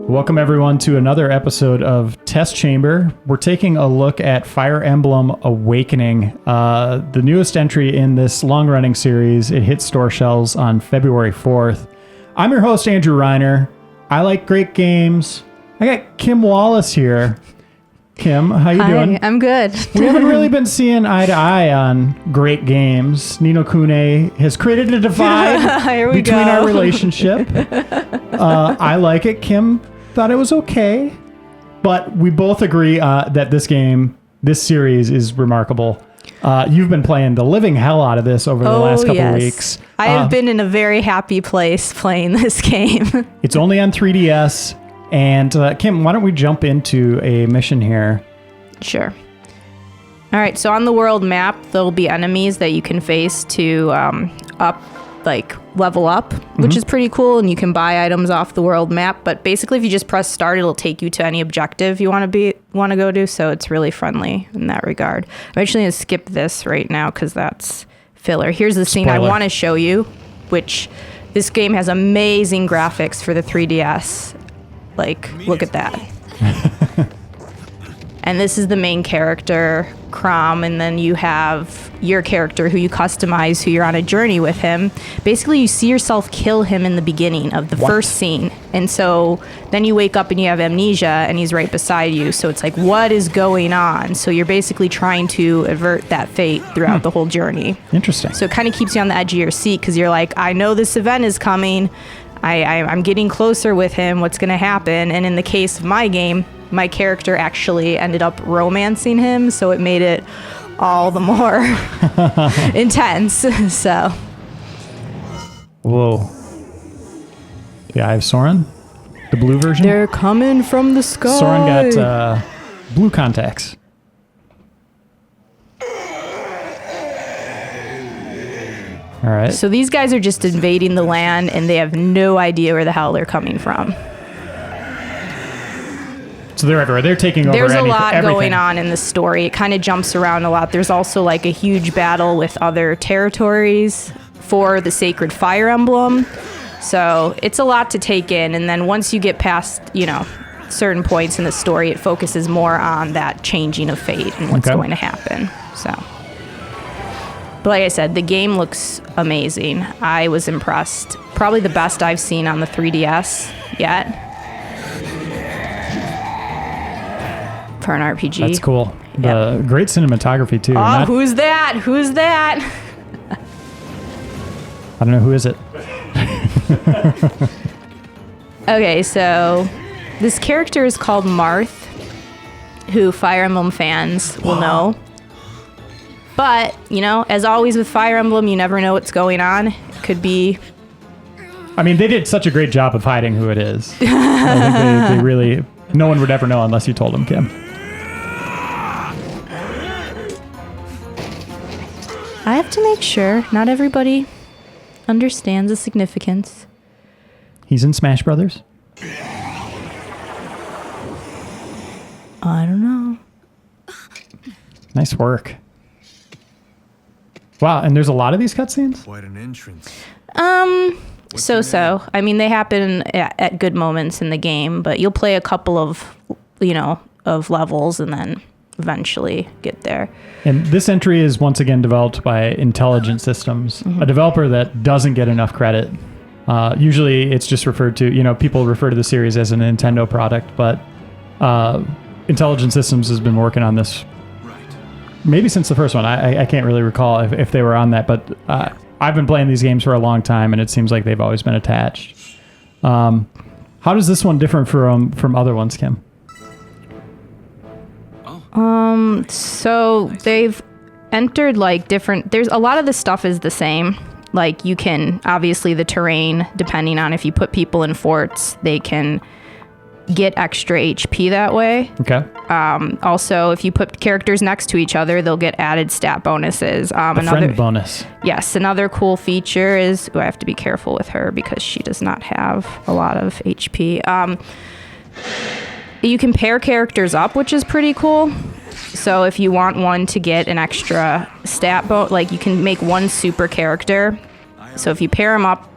Welcome everyone to another episode of Test Chamber. We're taking a look at Fire Emblem Awakening, the newest entry in this long-running series. It hit store shelves on February 4th. I'm your host, Andrew Reiner. I like great games. I got Kim Wallace here. Kim, how you doing? I'm good. We haven't really been seeing eye to eye on great games. Ni no Kuni has created a divide between our relationship. I like it. Kim thought it was okay, but we both agree that this series is remarkable. You've been playing the living hell out of this over the last couple of weeks. I have been in a very happy place playing this game. It's only on 3DS, and Kim, why don't we jump into a mission here? Sure. All right, so on the world map, there'll be enemies that you can face to level up, which is pretty cool, and you can buy items off the world map. But basically, if you just press start, it'll take you to any objective you want to go to. So it's really friendly in that regard. I'm actually gonna skip this right now because that's filler. Here's the scene I want to show you, which this game has amazing graphics for the 3DS. Look at that. And this is the main character, Crom, and then you have your character who you customize, who you're on a journey with him. Basically, you see yourself kill him in the beginning of the first scene. And so then you wake up and you have amnesia, and he's right beside you. So it's like, what is going on? So you're basically trying to avert that fate throughout the whole journey. Interesting. So it kind of keeps you on the edge of your seat because you're like, I know this event is coming. I'm getting closer with him. What's going to happen? And in the case of my game, my character actually ended up romancing him, so it made it all the more intense. So. Whoa. The Eye of Soren? The blue version? They're coming from the sky. Soren got blue contacts. All right. So these guys are just invading the land, and they have no idea where the hell they're coming from. So they're everywhere. They're taking over everything. There's a lot everything. going on in the story. It kind of jumps around a lot. There's also a huge battle with other territories for the sacred Fire Emblem. So it's a lot to take in. And then once you get past, certain points in the story, it focuses more on that changing of fate and what's going to happen. So, but like I said, the game looks amazing. I was impressed. Probably the best I've seen on the 3DS yet. For an RPG. That's cool. The great cinematography too. Oh, who's that? Who's that? I don't know. Who is it? Okay, so this character is called Marth, who Fire Emblem fans will know. But, as always with Fire Emblem, you never know what's going on. It could be... I mean, they did such a great job of hiding who it is. I think they really... No one would ever know unless you told them, Kim. I have to make sure not everybody understands the significance. He's in Smash Brothers? I don't know. Nice work. Wow, and there's a lot of these cutscenes? Quite an entrance. So. I mean, they happen at good moments in the game, but you'll play a couple of, of levels and then eventually get there. And this entry is once again developed by Intelligent Systems, a developer that doesn't get enough credit. Usually it's just referred to, people refer to the series as a Nintendo product, but Intelligent Systems has been working on this maybe since the first one. I can't really recall if they were on that, but I've been playing these games for a long time, and it seems like they've always been attached. How does this one differ from other ones, Kim? So they've entered there's a lot of the stuff is the same. You can, obviously the terrain, depending on if you put people in forts, they can get extra HP that way. Okay. Also, if you put characters next to each other, they'll get added stat bonuses. Friend bonus. Yes, another cool feature is, I have to be careful with her because she does not have a lot of HP. You can pair characters up, which is pretty cool. So if you want one to get an extra stat you can make one super character. So if you pair them up,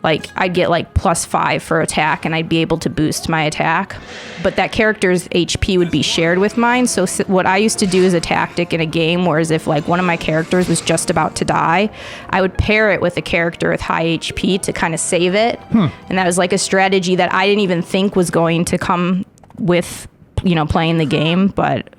like I'd get like +5 for attack and I'd be able to boost my attack, but that character's HP would be shared with mine. So what I used to do as a tactic in a game, whereas if like one of my characters was just about to die, I would pair it with a character with high HP to kind of save it. And that was like a strategy that I didn't even think was going to come with, you know, playing the game. But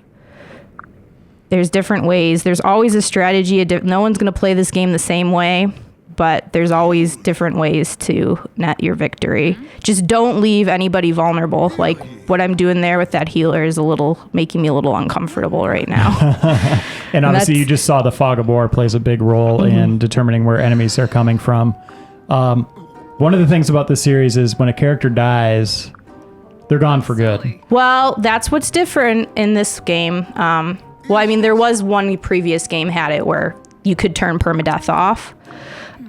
there's different ways. There's always a strategy. No one's going to play this game the same way, but there's always different ways to net your victory. Just don't leave anybody vulnerable. Like what I'm doing there with that healer is making me a little uncomfortable right now. And obviously you just saw the fog of war plays a big role in determining where enemies are coming from. One of the things about this series is when a character dies, they're gone for good. Well, that's what's different in this game. Well, I mean, there was one previous game had it where you could turn permadeath off.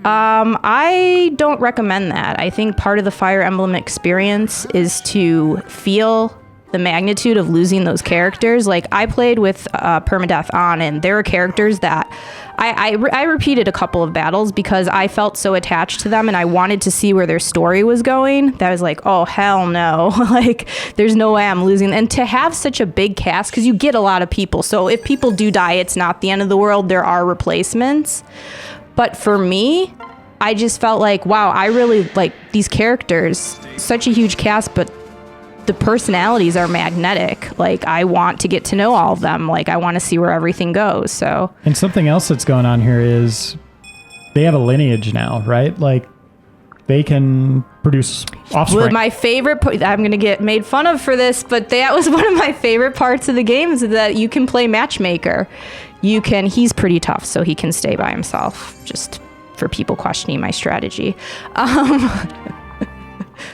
I don't recommend that. I think part of the Fire Emblem experience is to feel the magnitude of losing those characters. Like I played with permadeath on, and there were characters that I repeated a couple of battles because I felt so attached to them and I wanted to see where their story was going. That was like, oh, hell no. Like there's no way I'm losing. And to have such a big cast, because you get a lot of people. So if people do die, it's not the end of the world. There are replacements. But for me, I just felt like, wow, I really like these characters, such a huge cast, but the personalities are magnetic. Like I want to get to know all of them. Like I want to see where everything goes. So, and something else that's going on here is they have a lineage now, right? Like they can produce offspring. Well, my favorite, I'm going to get made fun of for this, but that was one of my favorite parts of the game is that you can play matchmaker. He's pretty tough, so he can stay by himself, just for people questioning my strategy.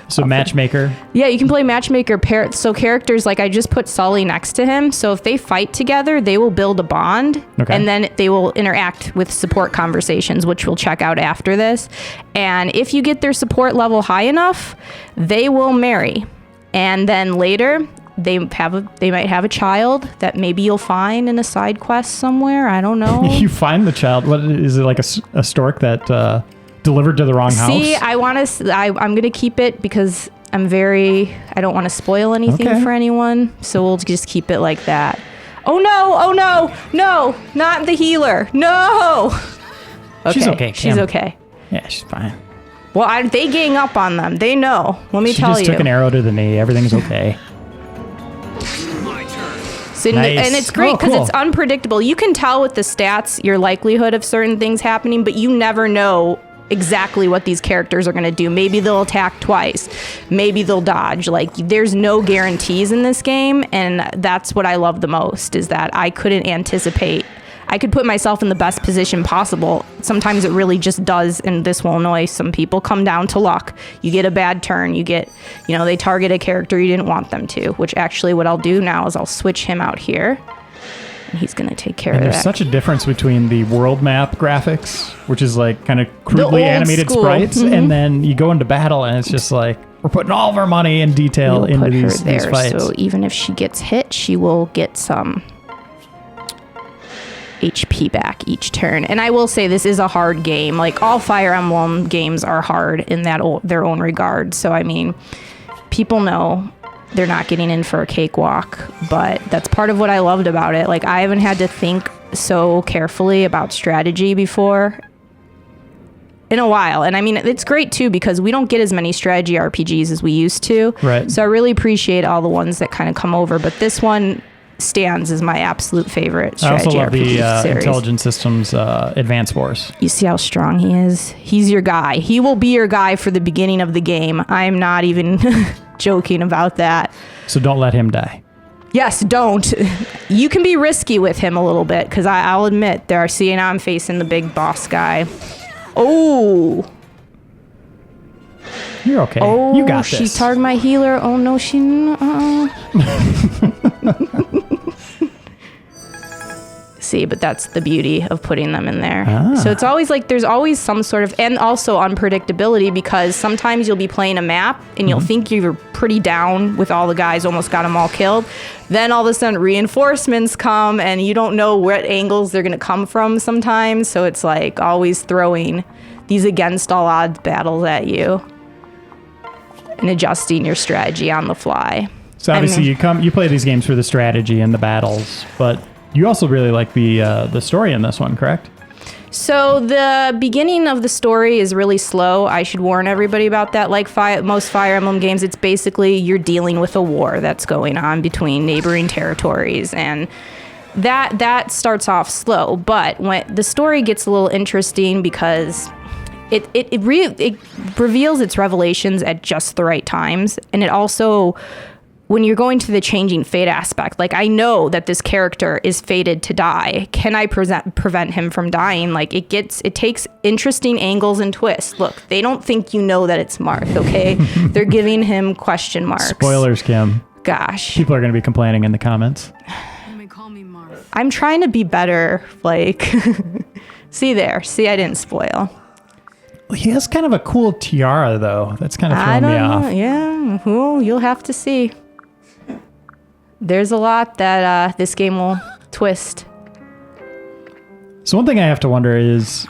So matchmaker? Yeah, you can play matchmaker. So characters, like I just put Sully next to him, so if they fight together, they will build a bond, and then they will interact with support conversations, which we'll check out after this. And if you get their support level high enough, they will marry. And then later, they might have a child that maybe you'll find in a side quest somewhere. I don't know. You find the child. What is it, like a stork that delivered to the wrong house? See, I'm gonna keep it because I don't want to spoil anything for anyone. So we'll just keep it like that. Oh no, not the healer. No. Okay. She's okay. She's okay. Yeah, she's fine. Well, they gang up on them. They know. Let me tell you. She just took an arrow to the knee. Everything's okay. So, nice. And it's great because it's unpredictable. You can tell with the stats your likelihood of certain things happening, but you never know exactly what these characters are going to do. Maybe they'll attack twice. Maybe they'll dodge. Like there's no guarantees in this game, and that's what I love the most is that I couldn't anticipate. I could put myself in the best position possible. Sometimes it really just does, and this will annoy some people, come down to luck. You get a bad turn. They target a character you didn't want them to, which actually what I'll do now is I'll switch him out here. And he's going to take care of that. There's such a difference between the world map graphics, which is like kind of crudely animated sprites, and then you go into battle and it's just like, we're putting all of our money and detail into these fights. So even if she gets hit, she will get some HP back each turn. And I will say this is a hard game. Like all Fire Emblem games are hard in their own regard. So I mean, people know they're not getting in for a cakewalk, but that's part of what I loved about it. Like I haven't had to think so carefully about strategy before in a while. And I mean, it's great too because we don't get as many strategy RPGs as we used to. Right. So I really appreciate all the ones that kind of come over, but this one stands as my absolute favorite strategy I also love RPG the Intelligent Systems Advanced Wars. You see how strong he is? He's your guy. He will be your guy for the beginning of the game. I'm not even joking about that. So don't let him die. Yes, don't. You can be risky with him a little bit because I'll admit I'm facing the big boss guy. Oh. You're okay. Oh, you got this. She targeted my healer. Oh no, See, but that's the beauty of putting them in there. Ah. So it's always like there's always some sort of, and also unpredictability, because sometimes you'll be playing a map and you'll think you're pretty down with all the guys, almost got them all killed. Then all of a sudden reinforcements come and you don't know what angles they're going to come from sometimes. So it's like always throwing these against all odds battles at you and adjusting your strategy on the fly. So obviously you play these games for the strategy and the battles, but you also really like the story in this one, correct? So the beginning of the story is really slow. I should warn everybody about that. Like most Fire Emblem games, it's basically you're dealing with a war that's going on between neighboring territories, and that starts off slow. But when the story gets a little interesting because it reveals its revelations at just the right times, and it also, when you're going to the changing fate aspect, like I know that this character is fated to die. Can I prevent him from dying? Like it takes interesting angles and twists. Look, they don't think you know that it's Marth, okay? They're giving him question marks. Spoilers, Kim. Gosh. People are going to be complaining in the comments. You may call me Marth. I'm trying to be better. Like, see, I didn't spoil. He has kind of a cool tiara, though. That's kind of throwing me off. Yeah, well, you'll have to see. There's a lot that this game will twist. So one thing I have to wonder is,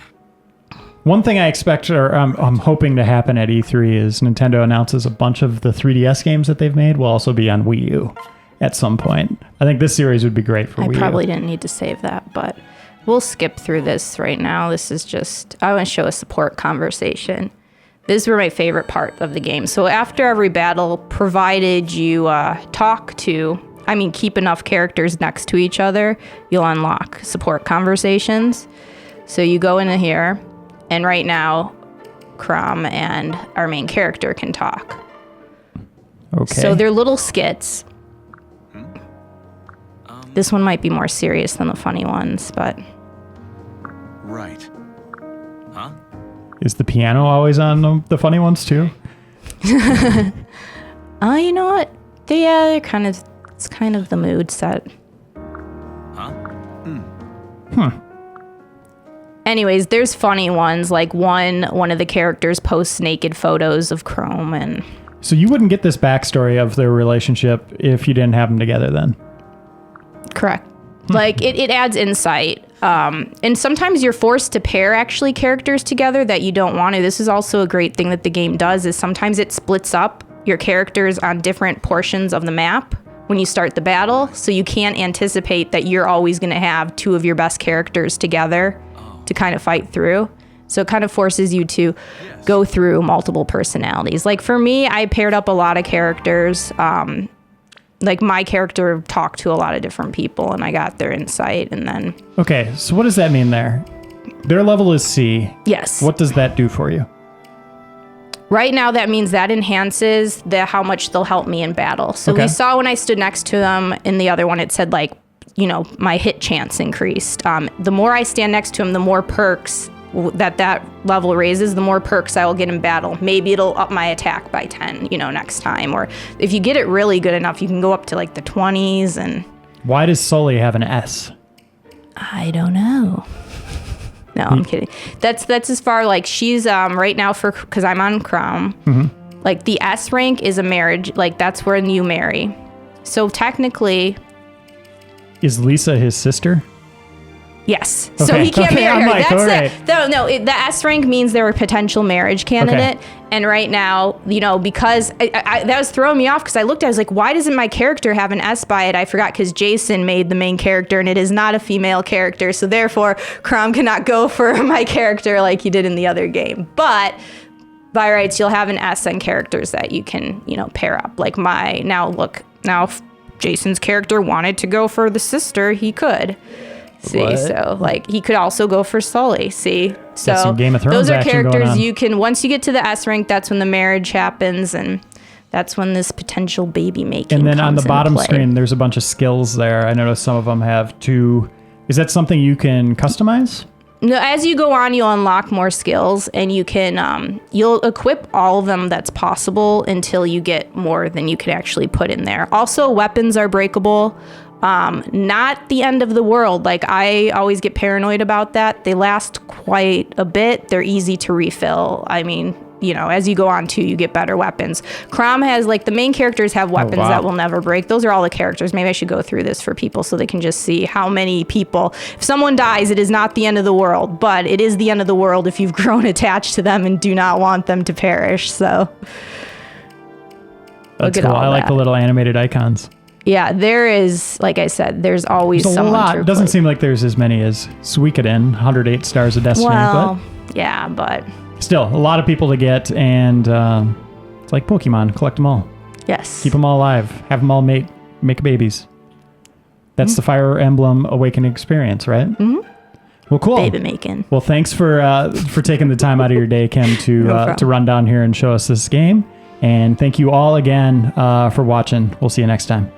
one thing I expect, or I'm hoping to happen at E3, is Nintendo announces a bunch of the 3DS games that they've made will also be on Wii U at some point. I think this series would be great for Wii U. I probably didn't need to save that, but we'll skip through this right now. This is just, I want to show a support conversation. This is my favorite part of the game. So after every battle, provided you keep enough characters next to each other, you'll unlock support conversations. So you go into here, and right now, Crom and our main character can talk. Okay. So they're little skits. This one might be more serious than the funny ones, but... Right. Huh? Is the piano always on the funny ones, too? You know what? They're kind of... It's kind of the mood set. Huh? Anyways, there's funny ones. Like one of the characters posts naked photos of Chrome, and So you wouldn't get this backstory of their relationship if you didn't have them together then? correct. Like it adds insight. And sometimes you're forced to pair actually characters together that you don't want to. This is also a great thing that the game does, is sometimes it splits up your characters on different portions of the map when you start the battle, so you can't anticipate that you're always going to have two of your best characters together to kind of fight through. So it kind of forces you to go through multiple personalities. Like for me, I paired up a lot of characters. Like my character talked to a lot of different people, and I got their insight, and then... Okay, so what does that mean there? Their level is C. Yes. What does that do for you? Right now, that means that enhances how much they'll help me in battle. So Okay. we saw when I stood next to them in the other one, it said like, my hit chance increased. The more I stand next to him, the more perks that level raises, the more perks I will get in battle. Maybe it'll up my attack by 10, next time. Or if you get it really good enough, you can go up to like the 20s. And Why does Sully have an S? I don't know. No, I'm kidding. That's as far, like, she's right now, because I'm on Chrome. Mm-hmm. Like the S rank is a marriage, like that's when you marry. So technically, Is Lisa his sister? yes. So Okay, he can't okay, marry I'm her. like, That's all it. The S rank means they're a potential marriage candidate. Okay. And right now, because that was throwing me off, because I looked, I was like, why doesn't my character have an S by it? I forgot, because Jason made the main character, and it is not a female character. So therefore, Crom cannot go for my character like he did in the other game. But by rights, you'll have an S on characters that you can, pair up. Like now if Jason's character wanted to go for the sister, he could. See, What? so like he could also go for Sully. See, so some Game of Thrones those are action going characters on. you can, once you get to the S rank, that's when the marriage happens, and that's when this potential baby making. And then on the comes into bottom play. screen, there's a bunch of skills there. I noticed some of them have 2. Is that something you can customize? No, as you go on, you'll unlock more skills, and you can you'll equip all of them that's possible until you get more than you could actually put in there. Also, weapons are breakable. Not the end of the world. Like, I always get paranoid about that. They last quite a bit. They're easy to refill. I mean, you know, as you go on too, you get better weapons. Crom has, like, the main characters have weapons that will never break. Those are all the characters. Maybe I should go through this for people so they can just see how many people. If someone dies, it is not the end of the world, but it is the end of the world if you've grown attached to them and do not want them to perish. So that's cool. I like the little animated icons. Yeah, there is, like I said, there's always there's someone a lot. to Doesn't seem like there's as many as Suikoden, 108 stars of Destiny. Well, yeah, but still, a lot of people to get, and it's like Pokemon. Collect them all. Yes. Keep them all alive. Have them all make babies. That's the Fire Emblem Awakening experience, right? Mm-hmm. Well, cool. Baby making. Well, thanks for taking the time out of your day, Kim, to run down here and show us this game. And thank you all again for watching. We'll see you next time.